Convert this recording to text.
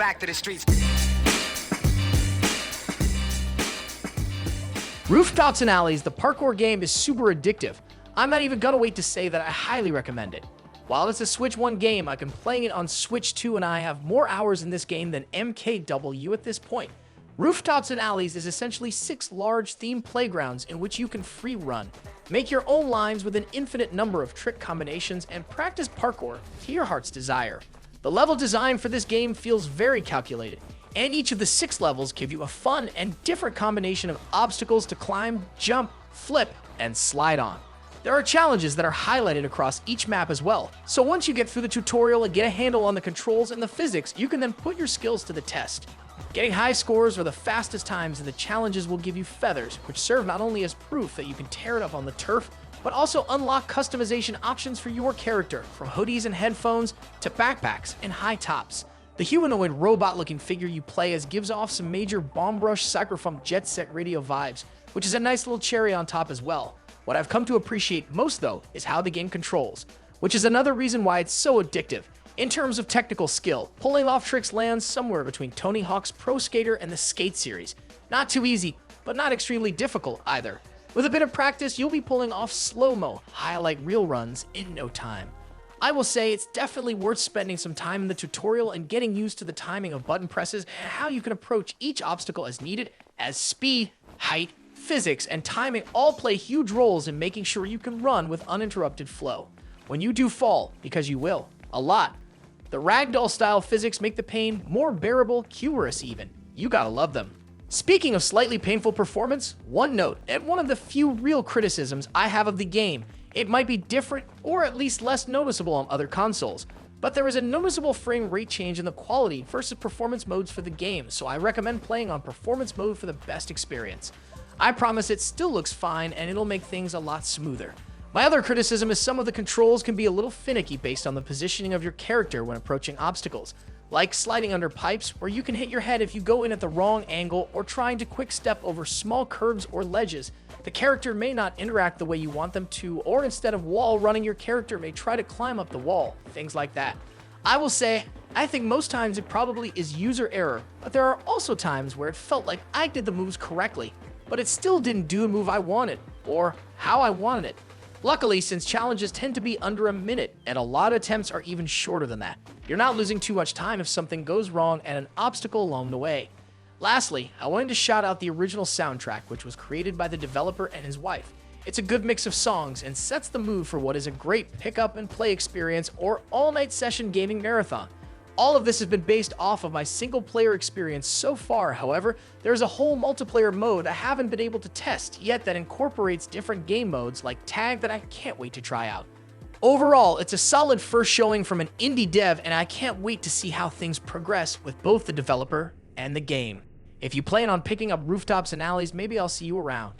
back to the streets. Rooftops and Alleys, the parkour game, is super addictive. I'm not even gonna wait to say that I highly recommend it. While it's a Switch 1 game, I've been playing it on Switch 2 and I have more hours in this game than MKW at this point. Rooftops and Alleys is essentially 6 large themed playgrounds in which you can free run, make your own lines with an infinite number of trick combinations, and practice parkour to your heart's desire. The level design for this game feels very calculated, and each of the 6 levels give you a fun and different combination of obstacles to climb, jump, flip, and slide on. There are challenges that are highlighted across each map as well, so once you get through the tutorial and get a handle on the controls and the physics, you can then put your skills to the test. Getting high scores or the fastest times in the challenges will give you feathers, which serve not only as proof that you can tear it up on the turf, but also unlock customization options for your character, from hoodies and headphones to backpacks and high tops. The humanoid robot-looking figure you play as gives off some major bomb brush cyberpunk jet set radio vibes, which is a nice little cherry on top as well. What I've come to appreciate most though is how the game controls, which is another reason why it's so addictive. In terms of technical skill, pulling off tricks lands somewhere between Tony Hawk's Pro Skater and the Skate series. Not too easy, but not extremely difficult either. With a bit of practice, you'll be pulling off slow-mo, highlight reel runs in no time. I will say it's definitely worth spending some time in the tutorial and getting used to the timing of button presses and how you can approach each obstacle as needed, as speed, height, physics, and timing all play huge roles in making sure you can run with uninterrupted flow. When you do fall, because you will, a lot, the ragdoll-style physics make the pain more bearable, humorous even. You gotta love them. Speaking of slightly painful performance, one note, and one of the few real criticisms I have of the game, it might be different or at least less noticeable on other consoles, but there is a noticeable frame rate change in the quality versus performance modes for the game, so I recommend playing on performance mode for the best experience. I promise it still looks fine and it'll make things a lot smoother. My other criticism is some of the controls can be a little finicky based on the positioning of your character when approaching obstacles, like sliding under pipes where you can hit your head if you go in at the wrong angle, or trying to quick step over small curbs or ledges. The character may not interact the way you want them to, or instead of wall running, your character may try to climb up the wall, things like that. I will say, I think most times it probably is user error, but there are also times where it felt like I did the moves correctly, but it still didn't do the move I wanted, or how I wanted it. Luckily, since challenges tend to be under a minute, and a lot of attempts are even shorter than that, you're not losing too much time if something goes wrong and an obstacle along the way. Lastly, I wanted to shout out the original soundtrack, which was created by the developer and his wife. It's a good mix of songs and sets the mood for what is a great pick-up and play experience or all-night session gaming marathon. All of this has been based off of my single-player experience so far. However, there's a whole multiplayer mode I haven't been able to test yet that incorporates different game modes like tag that I can't wait to try out. Overall, it's a solid first showing from an indie dev, and I can't wait to see how things progress with both the developer and the game. If you plan on picking up Rooftops and Alleys, maybe I'll see you around.